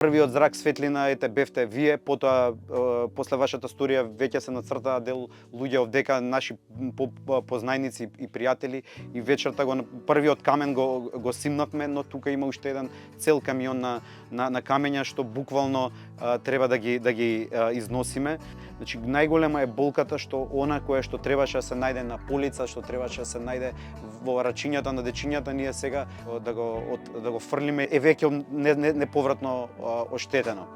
Првиот зрак светлина бевте вие, потоа после вашата сторија веќе се нацртаа дел луѓе овдека, наши познајници и пријатели, и вечерта првиот камен го симнавме, но тука има уште еден цел камион на камења што буквално треба да ги износиме. Значи најголема е болката што она кое што требаше да се најде на полица, што требаше да се најде во рачињата на дечињата, ние сега да го фрлиме е веќе неповратно оштетено.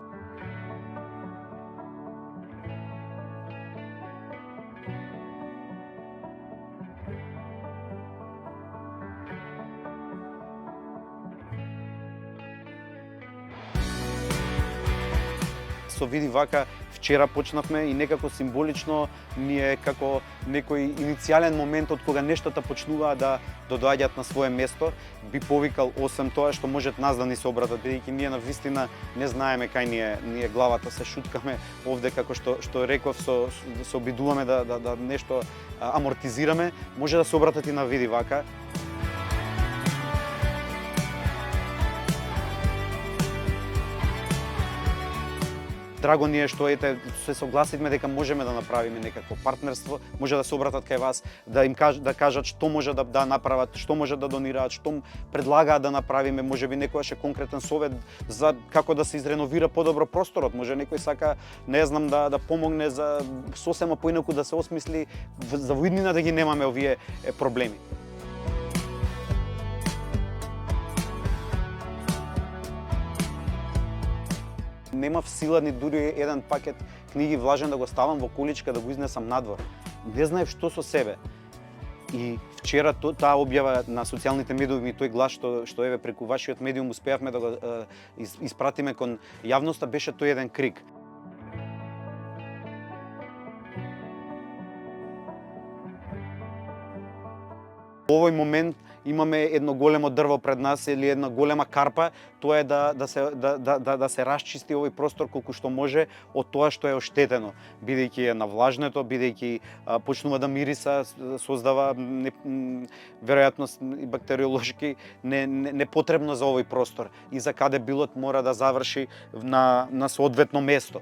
Со види вака вчера почнавме и некако символично ни е како некој иницијален момент од кога нештата почнуваат да доаѓаат на свое место. Би повикал освен тоа што можат нас да ни се обратат, бидејќи ние навистина не знаеме кај ни е главата, се шуткаме овде како што реков, се обидуваме да нешто амортизираме, може да се обратат и на види вака. Драго ни е што се согласивме дека можеме да направиме некакво партнерство, може да се обратат кај вас, да им кажат што може да направат, што може да донираат, што предлагаат да направиме, можеби некојаш е конкретен совет за како да се изреновира подобро просторот, може некој сака, не знам, да помогне за сосема поинаку да се осмисли за воиднина да ги немаме овие проблеми. Немав сила ни дури еден пакет книги влажен да го ставам во количка да го изнесам надвор. Не знаев што со себе. И вчера таа објава на социјалните медиуми, тој глас што еве преку вашиот медиум успеавме да го испратиме кон јавноста, беше тој еден крик. Во овој момент имаме едно големо дрво пред нас или една голема карпа, тоа е да се расчисти овој простор колку што може од тоа што е оштетено, бидејќи е навлажнето, бидејќи почнува да мириса, создава веројатно и бактериолошки непотребно за овој простор и за каде билот мора да заврши на соодветно место.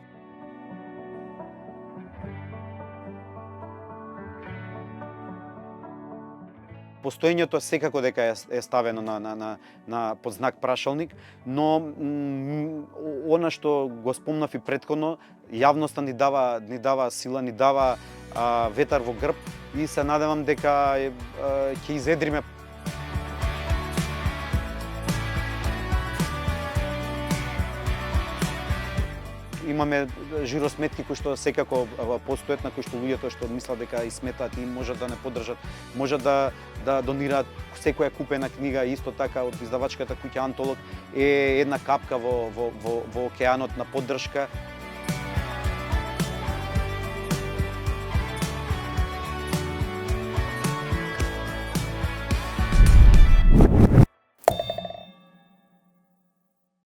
Постоењето секако дека е ставено на под знак прашалник, но она што го спомнав и претходно, јавноста ни дава сила, ни дава ветар во грб и се надевам дека ќе изедриме. Имаме жиросметки кои што секако постојат, на кои што луѓето што мислат дека и сметаат и можат да не поддржат, можат да донираат секоја купена книга, исто така од издавачката куќа Антолог е една капка во океанот на поддршка.